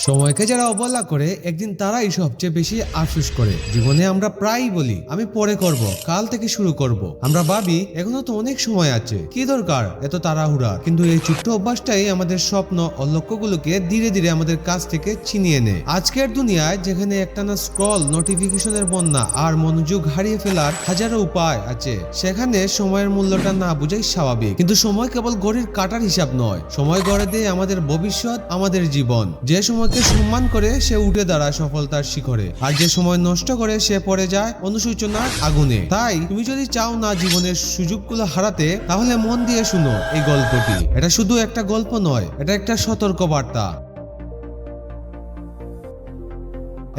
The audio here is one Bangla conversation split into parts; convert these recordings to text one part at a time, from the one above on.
সময়কে যারা অবহেলা করে একদিন তারাই সবচেয়ে বেশি আফসোস করে। জীবনে আমরা প্রায়ই বলি আমি পরে করব, কাল থেকে শুরু করব। আমরা ভাবি এখনো তো অনেক সময় আছে, কি দরকার এত তাড়াহুড়া। কিন্তু এই ছোট্ট অভ্যাসটাই আমাদের স্বপ্ন ও লক্ষ্যগুলোকে ধীরে ধীরে আমাদের কাছ থেকে ছিনিয়ে নেয়। আজকের দুনিয়ায় যেখানে একটানা স্ক্রল, নোটিফিকেশনের বন্যা আর মনোযোগ হারিয়ে ফেলার হাজারো উপায় আছে, সেখানে সময়ের মূল্যটা না বোঝাই স্বাভাবিক। কিন্তু সময় কেবল ঘড়ির কাটার হিসাব নয়, সময় গড়ে দেয় আমাদের ভবিষ্যৎ, আমাদের জীবন। যে সময়কে সম্মান করে সে উঠে দাঁড়ায় সফলতার শিখরে, আর যে সময় নষ্ট করে সে পড়ে যায় অনুশোচনার আগুনে। তাই তুমি যদি চাও না জীবনের সুযোগগুলো হারাতে, তাহলে মন দিয়ে শুনো এই গল্পটি। এটা শুধু একটা গল্প নয়, এটা একটা সতর্ক বার্তা।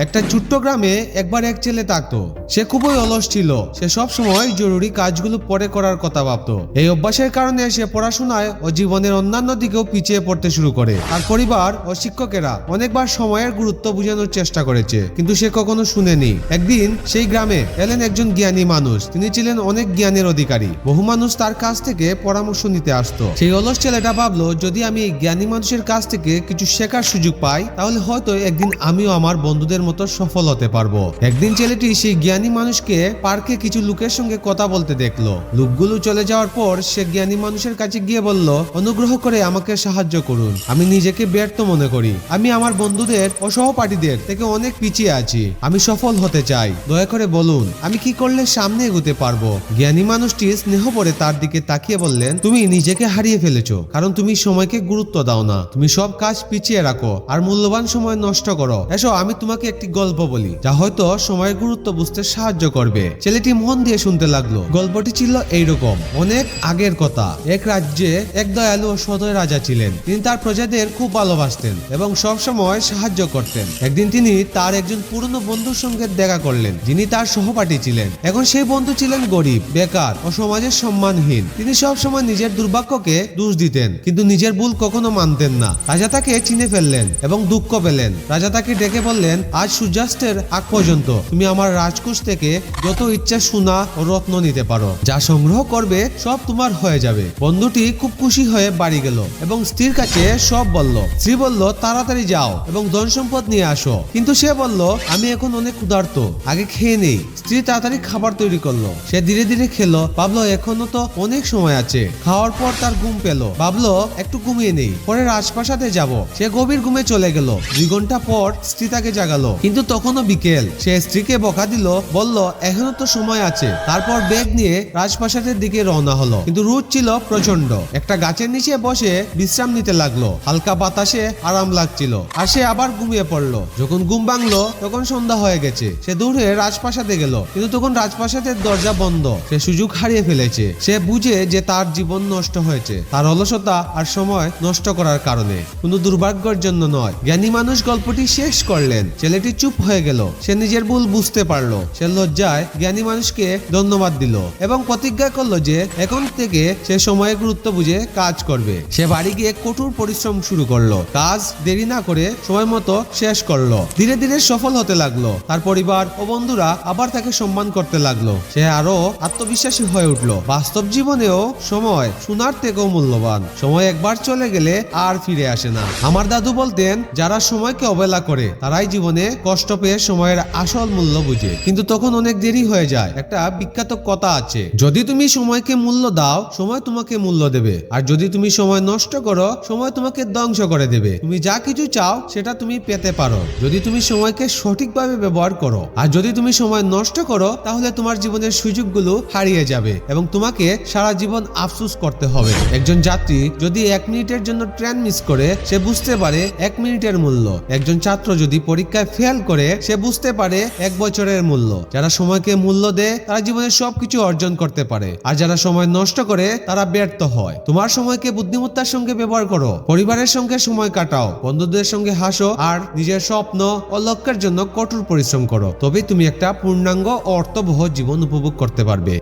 একটা ছোট্ট গ্রামে একবার এক ছেলে থাকতো। সে খুবই অলস ছিল। সে সব সময় জরুরি কাজগুলো পরে করার কথা ভাবতো। এই অভ্যাসের কারণে সে পড়াশোনায় ও জীবনের অন্যান্য দিকেও পিছিয়ে পড়তে শুরু করে। আর পরিবার ও শিক্ষকেরা অনেকবার সময়ের গুরুত্ব বোঝানোর চেষ্টা করেছে, কিন্তু সে কখনো শুনেনি। একদিন সেই গ্রামে এলেন একজন জ্ঞানী মানুষ। তিনি ছিলেন অনেক জ্ঞানের অধিকারী। বহু মানুষ তার কাছ থেকে পরামর্শ নিতে আসতো। সেই অলস ছেলেটা ভাবলো, যদি আমি এই জ্ঞানী মানুষের কাছ থেকে কিছু শেখার সুযোগ পাই, তাহলে হয়তো একদিন আমিও আমার বন্ধুদের মতো সফল হতে পারবো। একদিন ছেলেটি সেই জ্ঞানী মানুষকে পার্কে কিছু লোকের সঙ্গে কথা বলতে দেখলো। লোকগুলো চলে যাওয়ার পর সে জ্ঞানী মানুষের কাছে গিয়ে বলল, অনুগ্রহ করে আমাকে সাহায্য করুন। আমি নিজেকে ব্যর্থ মনে করি। আমি আমার বন্ধুদের ও সহপাঠীদের থেকে অনেক পিছিয়ে আছি। আমি সফল হতে চাই। দয়া করে বলুন আমি কি করলে সামনে এগোতে পারবো। জ্ঞানী মানুষটি স্নেহ করে তার দিকে তাকিয়ে বললেন, তুমি নিজেকে হারিয়ে ফেলেছো, কারণ তুমি সময়কে গুরুত্ব দাও না। তুমি সব কাজ পিছিয়ে রাখো আর মূল্যবান সময় নষ্ট করো। এসো আমি তোমাকে একটি গল্প বলি, যা হয়তো সময়ের গুরুত্ব বুঝতে সাহায্য করবে। ছেলেটি মন দিয়ে শুনতে লাগলো। গল্পটি ছিল এইরকম। অনেক আগের কথা। এক রাজ্যে এক দয়ালু ও সদয় রাজা ছিলেন। তিনি তার প্রজাদের খুব ভালোবাসতেন এবং সব সময় সাহায্য করতেন। একদিন তিনি তার একজন পুরনো বন্ধুর সঙ্গে দেখা করলেন, যিনি তার সহপাঠী ছিলেন। এখন সেই বন্ধু ছিলেন গরিব, বেকার ও সমাজের সম্মানহীন। তিনি সব সময় নিজের দুর্ভাগ্যকে দোষ দিতেন, কিন্তু নিজের ভুল কখনো মানতেন না। রাজা তাকে চিনে ফেললেন এবং দুঃখ পেলেন। রাজা তাকে ডেকে বললেন, আজ সূর্যাস্তের আগ পর্যন্ত তুমি আমার রাজকোষ থেকে যত ইচ্ছা সোনা ও রত্ন নিতে পারো। যা সংগ্রহ করবে সব তোমার হয়ে যাবে। বন্ধুটি খুব খুশি হয়ে বাড়ি গেল এবং স্ত্রীর কাছে সব বলল। স্ত্রী বলল, তাড়াতাড়ি যাও এবং ধন সম্পদ নিয়ে আসো। কিন্তু সে বলল, আমি এখন অনেক ক্ষুধার্ত, আগে খেয়ে নেই। স্ত্রী তাড়াতাড়ি খাবার তৈরি করলো। সে ধীরে ধীরে খেলো। ভাবলো এখনো তো অনেক সময় আছে। খাওয়ার পর তার ঘুম পেল। ভাবলো একটু ঘুমিয়ে নেই, পরে রাজপ্রাসাদে যাব। সে গভীর ঘুমে চলে গেল। 2 ঘন্টা পর স্ত্রী তাকে জাগালো, কিন্তু তখনও বিকেল। সে স্ত্রীকে বকা দিল, বলল এখনো তো সময় আছে। তারপর ব্যাগ নিয়ে রাজপ্রাসাদের দিকে রওনা হলো। কিন্তু রোদ ছিল প্রচন্ড। একটা গাছের নিচে বসে বিশ্রাম নিতে লাগলো। হালকা বাতাসে আরাম লাগছিল, আর সে আবার ঘুমিয়ে পড়লো। যখন ঘুম ভাঙলো তখন সন্ধ্যা হয়ে গেছে। সে দৌড়ে রাজপ্রাসাদে গেল, কিন্তু তখন রাজপ্রাসাদের দরজা বন্ধ। সে সুযোগ হারিয়ে ফেলেছে। সে বুঝে যে তার জীবন নষ্ট হয়েছে তার অলসতা আর সময় নষ্ট করার কারণে, কোনো দুর্ভাগ্যের জন্য নয়। জ্ঞানী মানুষ গল্পটি শেষ করলেন। ছেলেটি চুপ হয়ে গেল। সে নিজের ভুল বুঝতে পারলো। সে লজ্জায় জ্ঞানী মানুষকে ধন্যবাদ দিল এবং প্রতিজ্ঞা করলো যে এখন থেকে সে সময়ের গুরুত্ব বুঝে কাজ করবে। সে বাড়ি গিয়ে কঠোর পরিশ্রম শুরু করলো। কাজ দেরি না করে সময় মতো শেষ করলো। ধীরে ধীরে সফল হতে লাগলো। তার পরিবার ও বন্ধুরা আবার তাকে সম্মান করতে লাগলো। সে আরো আত্মবিশ্বাসী হয়ে উঠলো। বাস্তব জীবনেও সময় সোনার থেকেও মূল্যবান। সময় একবার চলে গেলে আর ফিরে আসে না। আমার দাদু বলতেন, যারা সময়কে অবহেলা করে তারাই জীবনে কষ্ট পেয়ে সময়ের আসল মূল্য বুঝে, কিন্তু তখন অনেক দেরি হয়ে যায়। একটা বিখ্যাত কথা আছে, যদি তুমি সময়কে মূল্য দাও সময় তোমাকে মূল্য দেবে, আর যদি তুমি সময় নষ্ট করো সময় তোমাকে ধ্বংস করে দেবে। তুমি যা কিছু চাও সেটা তুমি পেতে পারো যদি তুমি সময়কে সঠিকভাবে ব্যবহার করো, আর যদি তুমি সময় নষ্ট করো তাহলে তোমার জীবনের সুযোগগুলো হারিয়ে যাবে এবং তোমাকে সারা জীবন আফসোস করতে হবে। একজন যাত্রী যদি 1 মিনিটের জন্য ট্রেন মিস করে সে বুঝতে পারে 1 মিনিটের মূল্য। একজন ছাত্র যদি পরীক্ষায় ফেল করে সে বুঝতে পারে 1 বছরের মূল্য। যারা সময়কে মূল্য দেয় তারা জীবনে সবকিছু অর্জন করতে পারে, আর যারা সময় নষ্ট করে তারা ব্যর্থ হয়। তোমার সময়কে বুদ্ধিমত্তার সঙ্গে ব্যবহার করো, পরিবারের সঙ্গে সময় কাটাও, বন্ধুদের সঙ্গে হাসো, আর নিজের স্বপ্ন ও লক্ষ্যের জন্য কঠোর পরিশ্রম করো। তবেই তুমি একটা পূর্ণাঙ্গ ও অর্থবহ জীবন উপভোগ করতে পারবে।